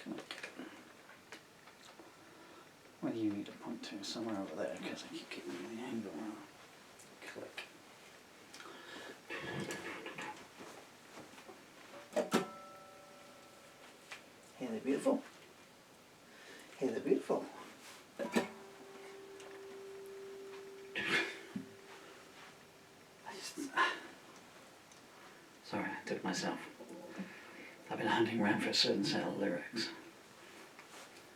Click. Where do you need to point to? Somewhere over there, because I keep getting the angle wrong. Click. Hey there, beautiful. Hey there, beautiful. Sorry, I took myself. I've been hunting around for a certain set of lyrics.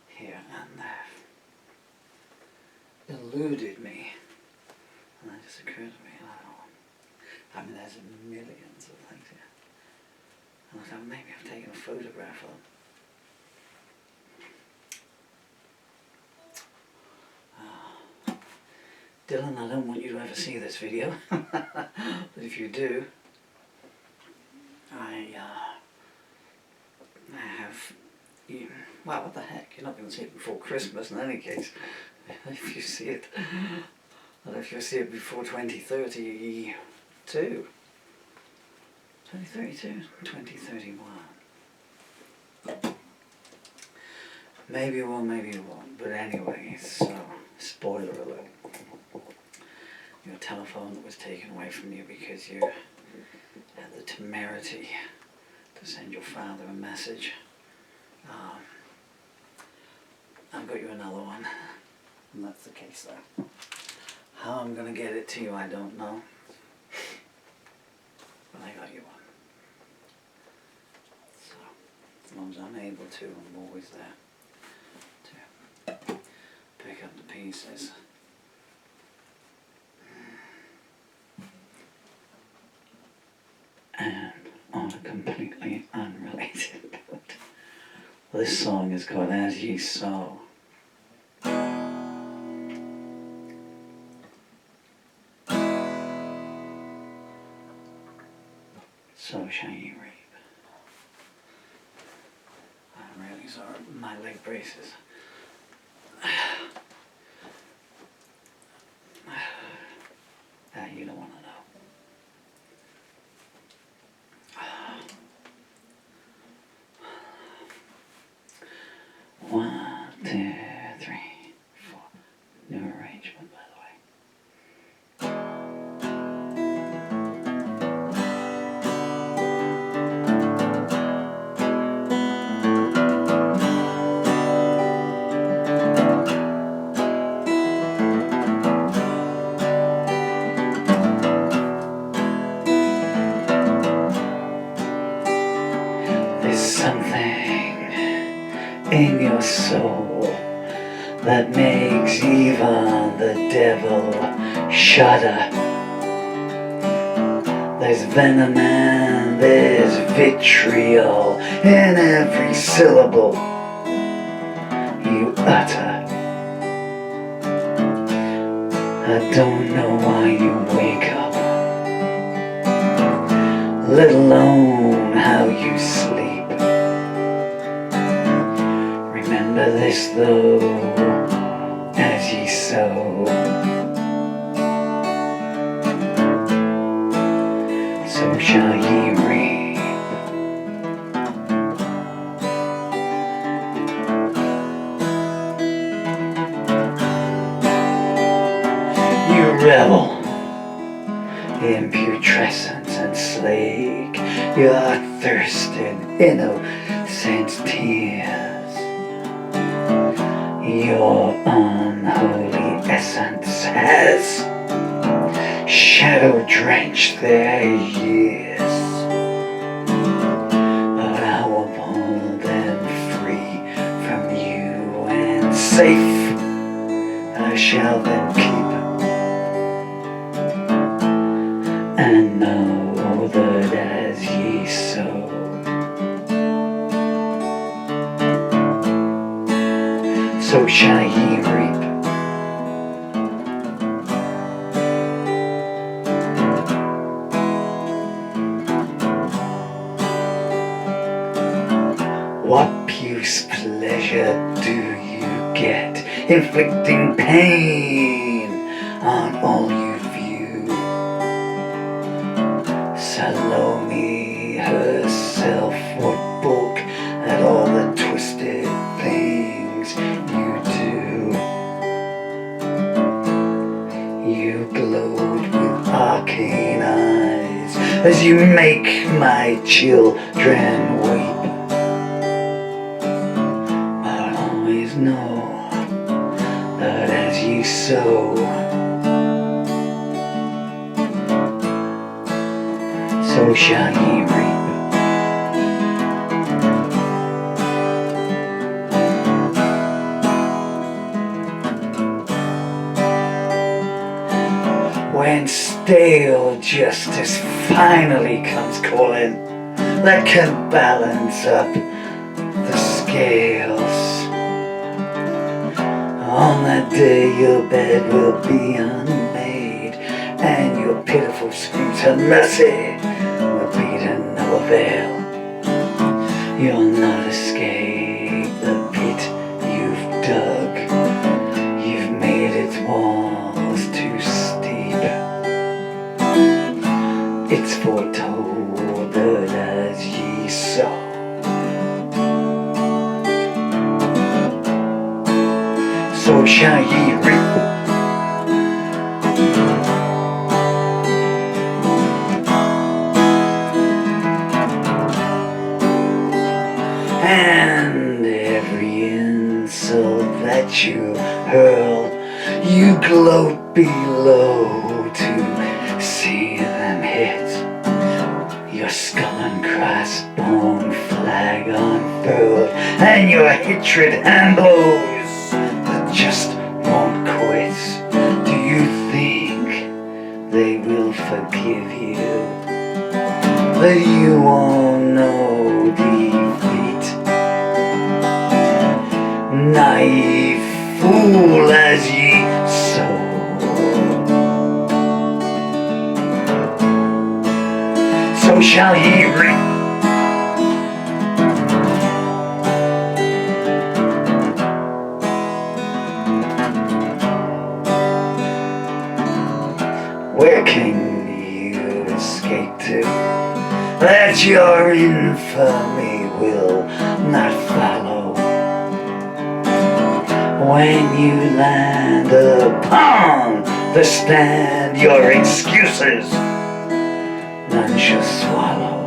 Here and there. Eluded me. And that just occurred to me. I mean, there's millions of things here. And I thought maybe I've taken a photograph of them. Dylan, I don't want you to ever see this video, but if you do, I have, well, what the heck, you're not going to see it before Christmas in any case, if you see it, but if you see it before 2032, 2031, maybe you will, maybe you won't, but anyway, so, spoiler alert. Your telephone that was taken away from you because you had the temerity to send your father a message. I've got you another one, and that's the case there. How I'm going to get it to you, I don't know, but I got you one. So, as long as I'm able to, I'm always there to pick up the pieces. And on a completely unrelated note, this song is called As Ye Sow. So shall ye reap. I'm really sorry, my leg braces. You don't want to know. 1, 2, 3, 4. New arrangement, by the way. There's something in your soul that makes even the devil shudder. There's venom and there's vitriol in every syllable you utter. I don't know why you wake up, let alone how you sleep. Remember this though, as ye sow, so shall ye reap. You revel in putrescence and slake, you're thirsting innocent tears. Your unholy essence has shadow-drenched their years, but I will pull them free from you, and safe I shall them keep, and know that as ye sow, so shall ye reap. What puce pleasure do you get inflicting pain on all you view? Salome herself would balk at all the twisted as you make my children weep. But always know that as ye sow, so shall ye reap. When stale justice finally comes calling, that can balance up the scales, on that day your bed will be unmade, and your pitiful screams of mercy will be to no avail. You'll not escape the pit you've dug. You've made its walls too steep. It's foretold that as ye sow, so shall ye reap. And every insult that you hurl, you gloat below to see them hit. Your skull and crossbone flag unfurled, and your hatred and blows that just won't quit. Do you think they will forgive you? That you won't know defeat? Naive fool, as ye sow, so shall ye reap. Where can you escape to, that your infamy will not follow? When you land upon the stand, your excuses none shall swallow.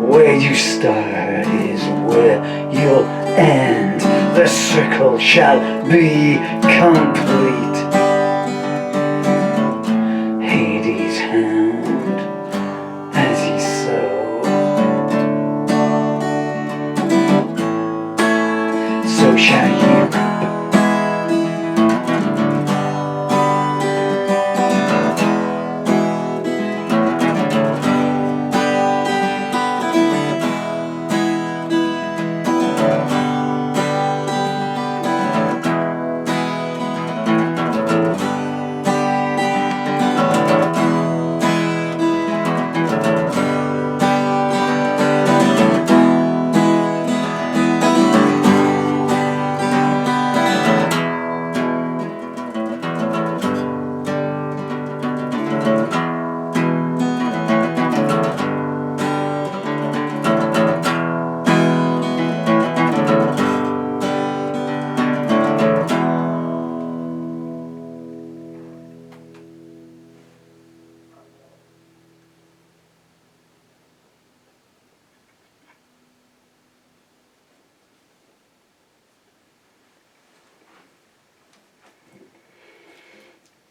Where you start is where you'll end. The circle shall be complete. Hades hound, as ye sow, so shall ye reap.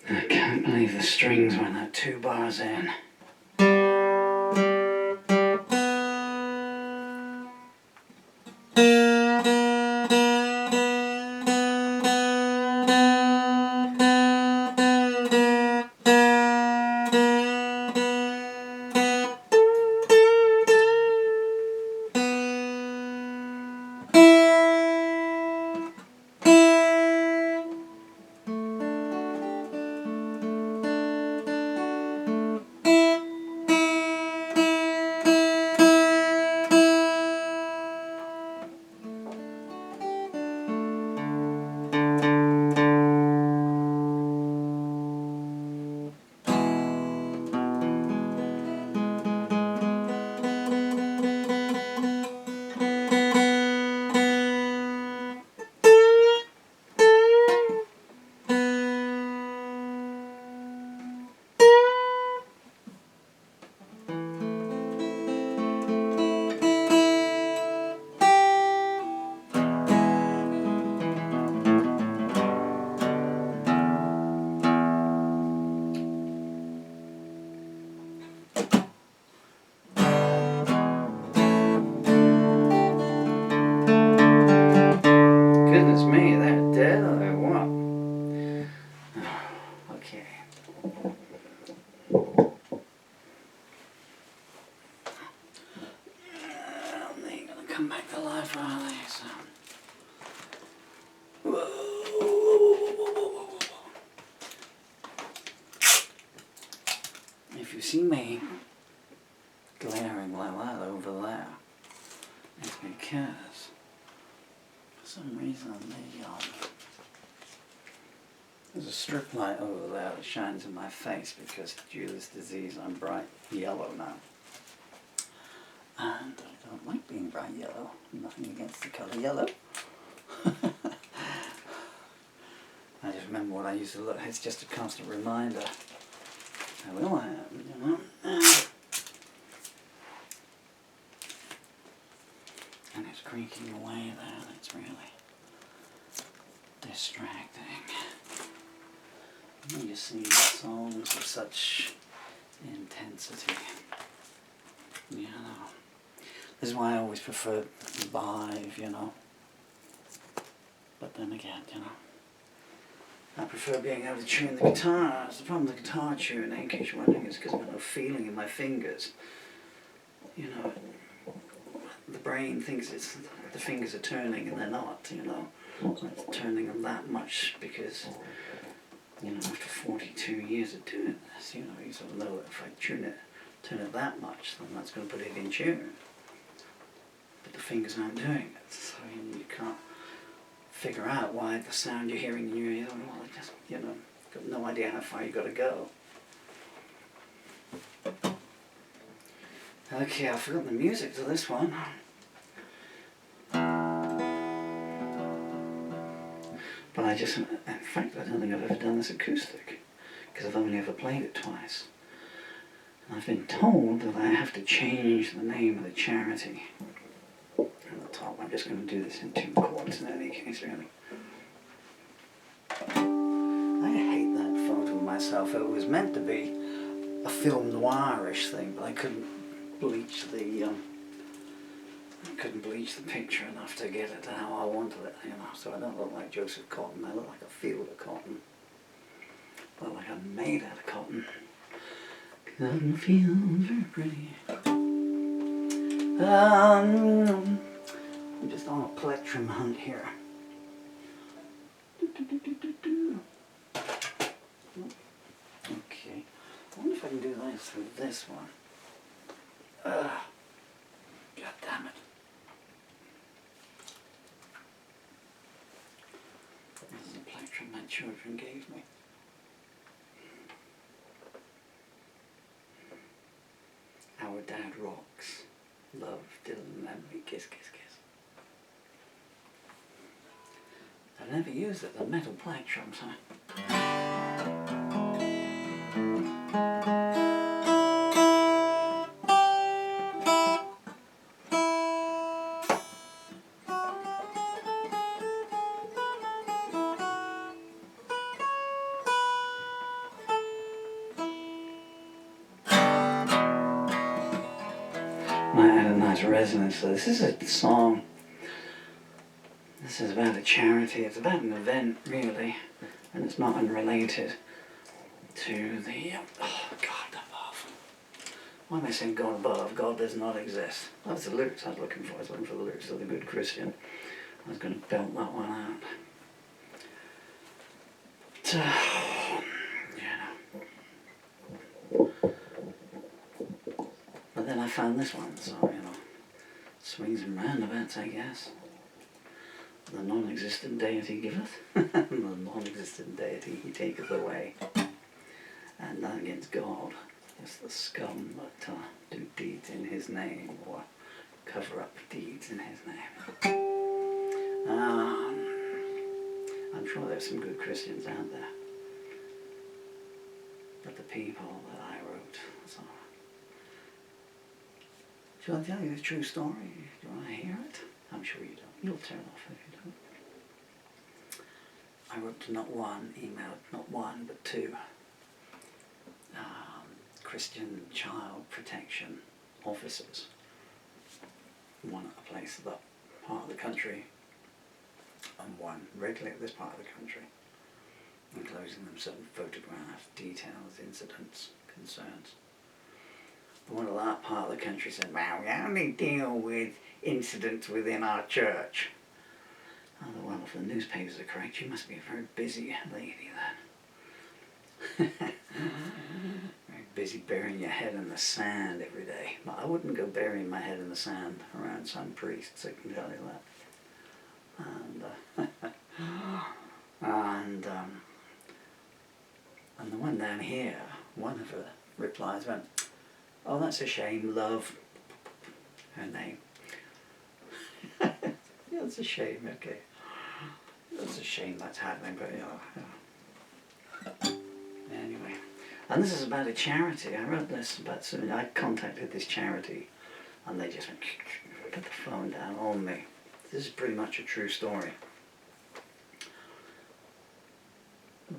I can't believe the strings went at 2 bars in. come back to life, are they? So. Whoa. If you see me glaring like that over there, it's because for some reason there's a strip light over there that shines in my face because due to this disease I'm bright yellow now. And I don't like being bright yellow. Nothing against the colour yellow. I just remember what I used to look. It's just a constant reminder. I will have, you know. And it's creaking away there. It's really distracting. You see songs of such intensity. You know. This is why I always prefer live, you know. But then again, you know, I prefer being able to tune the guitar. The problem with the guitar tuning, in case you're wondering, is because I've got no feeling in my fingers. You know, the brain thinks the fingers are turning and they're not, you know. It's turning them that much because, you know, after 42 years of doing this, you know, you sort of know that if I turn it that much, then that's going to put it in tune. But the fingers aren't doing it, so you can't figure out why the sound you're hearing in your ear, well, just, you know, got no idea how far you've got to go. Okay, I've forgotten the music to this one. But in fact, I don't think I've ever done this acoustic, because I've only ever played it twice. And I've been told that I have to change the name of the charity. On the top, I'm just going to do this in 2 chords in any case, really. I hate that photo of myself. It was meant to be a film noir-ish thing, but I couldn't bleach the picture enough to get it to how I wanted it, you know. So I don't look like Joseph Cotton. I look like a field of cotton. I look like I'm made out of cotton. Cotton fields are pretty. I'm just on a plectrum hunt here. Okay, I wonder if I can do this with this one. God damn it. This is a plectrum my children gave me. Our Dad Rocks. Love, Dylan, memory, kiss, kiss, kiss. I've never used it, the metal plectrum, so. Might add a nice resonance. So this is a song. This is about a charity. It's about an event, really, and it's not unrelated to the God above. Why am I saying God above? God does not exist. That's the lyrics I was looking for. I was looking for the lyrics of the Good Christian. I was going to belt that one out. But then I found this one, so, you know, swings and roundabouts, I guess. The non-existent deity giveth, and the non-existent deity he taketh away. And not against God, it's the scum that do deeds in his name, or cover up deeds in his name. I'm sure there's some good Christians out there. But the people that I wrote, so. Shall I tell you the true story? Do you want to hear it? I'm sure you don't. You'll turn off if you don't. I wrote to not one, emailed not one, but 2 Christian child protection officers. One at a place in that part of the country, and one regularly at this part of the country, enclosing them certain photographs, details, incidents, concerns. one of that part of the country said, well, we only deal with incidents within our church. Oh, well, if the newspapers are correct, you must be a very busy lady then. Very busy burying your head in the sand every day. But I wouldn't go burying my head in the sand around some priests, I can tell you that. And the one down here, one of her replies went, oh, that's a shame, love. Her name. Yeah, it's a shame, okay. It's a shame that's happening, but anyway. And this is about a charity. I wrote this about something. I contacted this charity and they just went, put the phone down on me. This is pretty much a true story.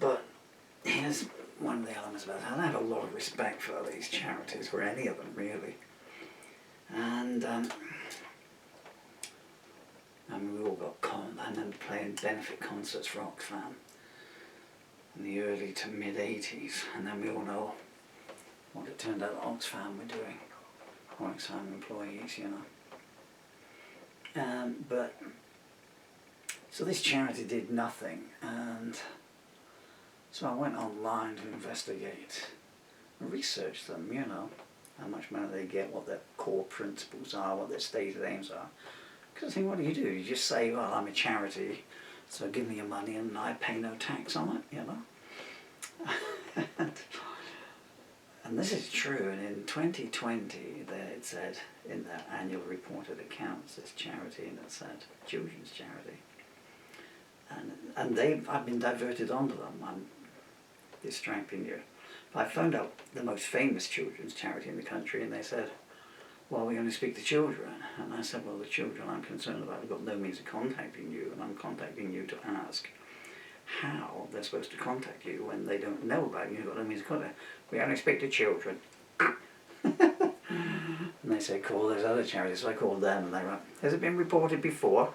But here's one of the elements about it. I have a lot of respect for these charities, for any of them really. And we all got I remember playing benefit concerts for Oxfam in the early to mid 80s, and then we all know what it turned out Oxfam were doing. Oxfam employees, you know. But so this charity did nothing, and so I went online to investigate, research them, you know, how much money they get, what their core principles are, what their stated aims are. Because I think, what do? You just say, well, I'm a charity, so give me your money and I pay no tax on it, you know. And this is true, and in 2020, it said in their annual reported accounts, this charity, and it said, children's charity. And I've been diverted onto them. I'm distracting you. I found out the most famous children's charity in the country, and they said, well, we only speak to children. And I said, well, the children I'm concerned about have got no means of contacting you, and I'm contacting you to ask how they're supposed to contact you when they don't know about you, you've got no means of contact. We only speak to children. And they said, call those other charities. So I called them, and they went, has it been reported before?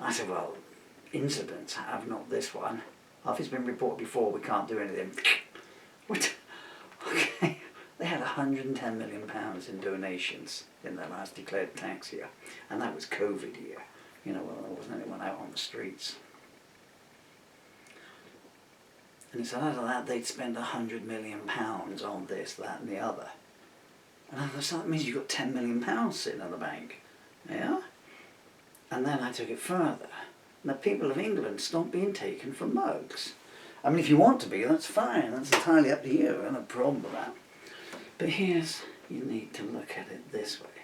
I said, well, incidents have, not this one. If it's been reported before, we can't do anything. What? Okay. They had £110 million in donations in their last declared tax year, and that was COVID year. You know, well, there wasn't anyone out on the streets. And he said, out of that, they'd spend £100 million on this, that, and the other. And I thought, so that means you've got £10 million sitting in the bank. Yeah? And then I took it further. And the people of England stopped being taken for mugs. I mean, if you want to be, that's fine. That's entirely up to you. I have no problem with that. But you need to look at it this way.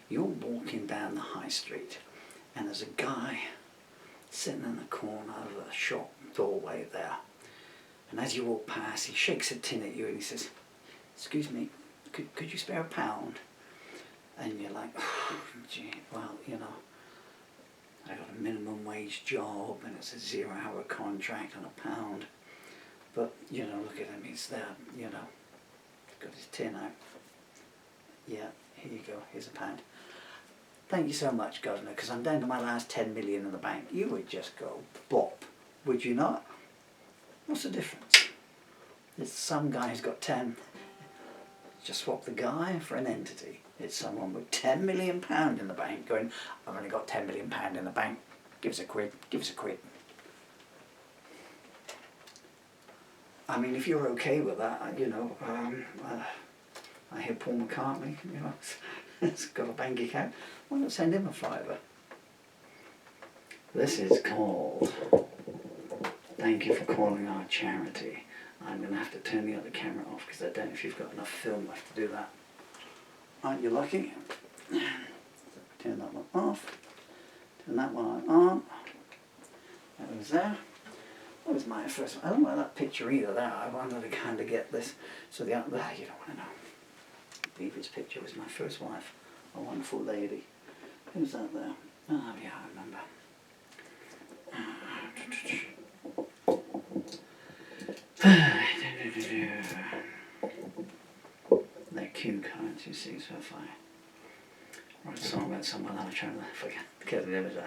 You're walking down the high street, and there's a guy sitting in the corner of a shop doorway there. And as you walk past, he shakes a tin at you and he says, excuse me, could you spare £1? And you're like, oh, gee, well, you know, I got a minimum wage job and it's a 0-hour contract on £1. But, you know, look at him, he's there, you know, got his tin out. Yeah, here you go, here's £1. Thank you so much, Governor, because I'm down to my last 10 million in the bank. You would just go bop, would you not? What's the difference? It's some guy who's got 10. Just swap the guy for an entity. It's someone with £10 million in the bank going, I've only got £10 million in the bank. Give us a quid, give us a quid. I mean, if you're okay with that, you know, I hear Paul McCartney, you know, has got a bank account. Why not send him a £5? This is called Thank You for Calling Our Charity. I'm going to have to turn the other camera off because I don't know if you've got enough film left to do that. Aren't you lucky? Turn that one off. Turn that one on. That was there. That was my first one. I don't like that picture either there. I wanted to kind of get this. So the other, you don't want to know. Beaver's picture was my first wife. A wonderful lady. Who's that there? Oh yeah, I remember. They're cue cards, you see, so if I write a song about someone, I'm trying to forget the image.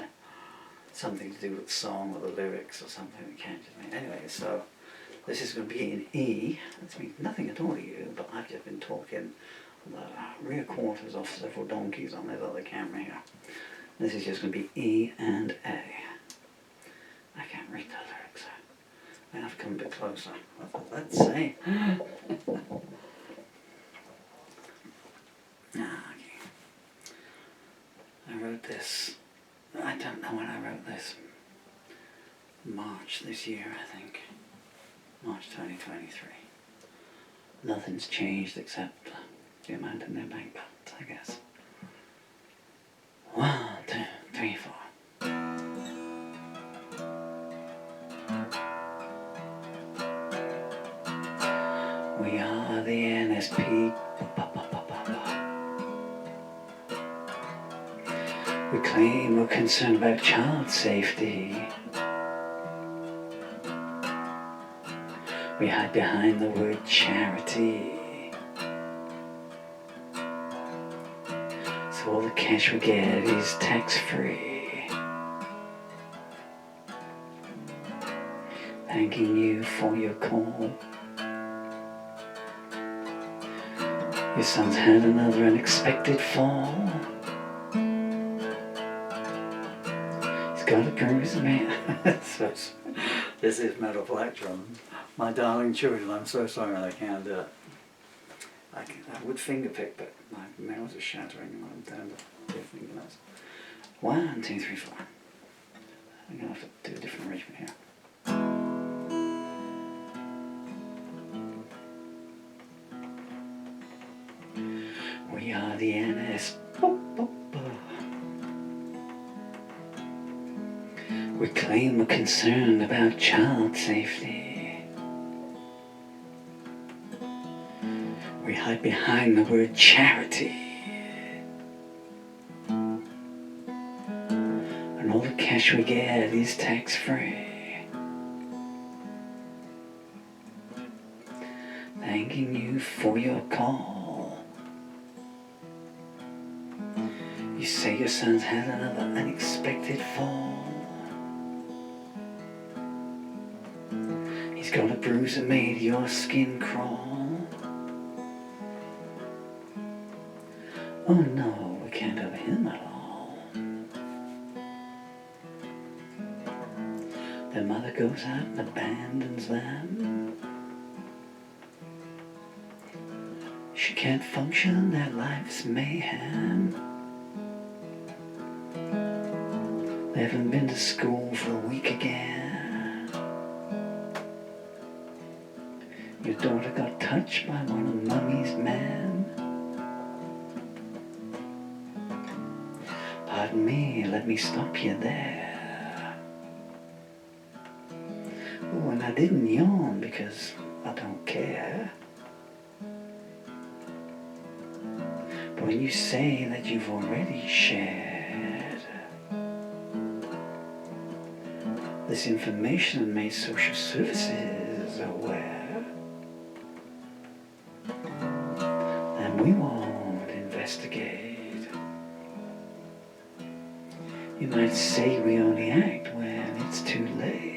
Something to do with song or the lyrics or something that catches me. Anyway, so this is going to be in E. That means nothing at all to you, but I've just been talking the rear quarters off several donkeys on this other camera here. This is just going to be E and A. I can't read the lyrics. I have to come a bit closer. Let's see. Okay. I wrote this. I don't know when I wrote this. March this year, I think. March 2023. Nothing's changed except the amount in their bank balance, I guess. 1, 2, 3, 4. We are the NSP. We claim we're concerned about child safety. We hide behind the word charity. So all the cash we get is tax-free. Thanking you for your call. Your son's had another unexpected fall. He's got a bruise, man. This is Metal Plectrum. My darling children, I'm so sorry I can't do it. I would finger pick, but my nails are shattering when I'm down to two fingernails. 1, 2, 3, 4. I'm going to have to do a different arrangement here. We are the NS. We claim we're concerned about child safety. We hide behind the word charity. And all the cash we get is tax-free. Thanking you for your call. You say your son's had another unexpected fall. He's got a bruise that made your skin crawl. Oh no, we can't have him at all. Their mother goes out and abandons them. She can't function, their life's mayhem. They haven't been to school for a week again. Your daughter got touched by one of Mummy's men. Pardon me, let me stop you there. Oh, and I didn't yawn because I don't care. But when you say that you've already shared this information and made social services aware, then we won't investigate. You might say we only act when it's too late.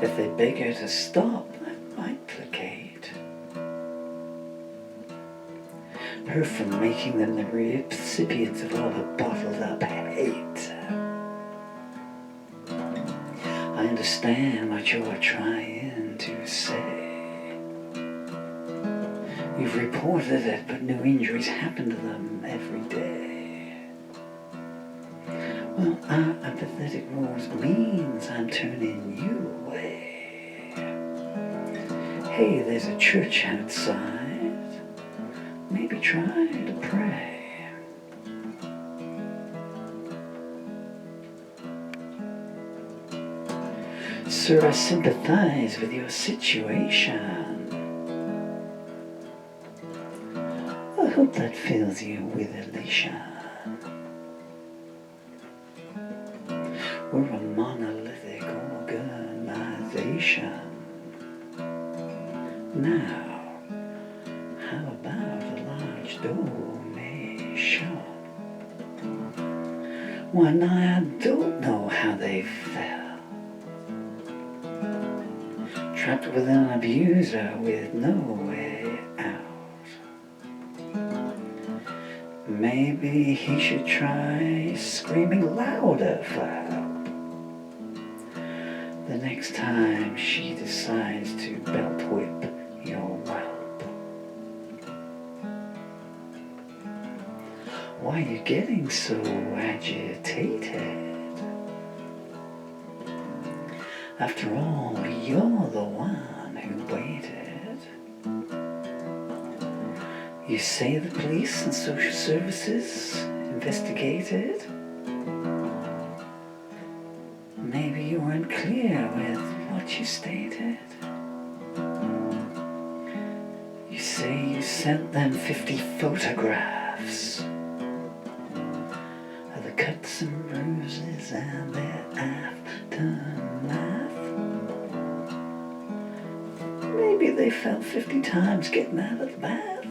If they beg her to stop, that might placate her from making them the recipients of all the bottled up hate. I understand what you're trying to say. You've reported it, but new injuries happen to them every day. Well, our apathetic rules means I'm turning you away. Hey, there's a church outside. Maybe try to pray. Sir, I sympathize with your situation. I hope that fills you with elation. We're a monolithic organization. Now, how about a large donation? Why, now I don't know how they felt. trapped with an abuser with no way out. Maybe he should try screaming louder for help the next time she decides to belt whip your whelp. Why are you getting so agitated? After all, you're the one who waited. You say the police and social services investigated? Maybe you weren't clear with what you stated. You say you sent them 50 photographs of the cuts and bruises and their aftermath. Maybe they fell 50 times getting out of the bath.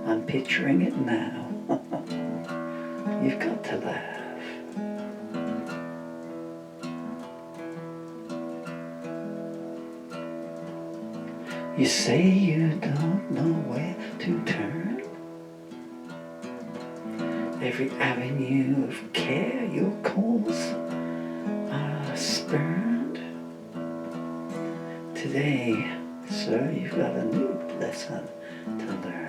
I'm picturing it now. You've got to laugh. You say you don't know where to turn. Every avenue of care your calls are spurned. Today, sir, you've got a new lesson to learn.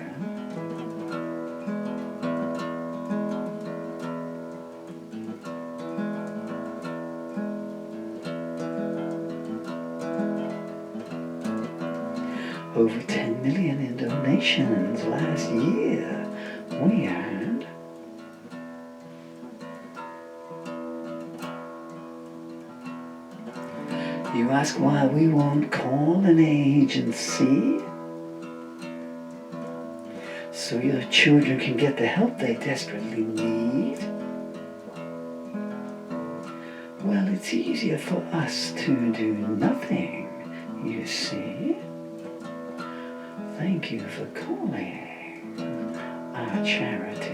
Over 10 million in donations last year we earned. You ask why we won't call an agency so your children can get the help they desperately need. Well, it's easier for us to do nothing, you see. Thank you for calling our charity.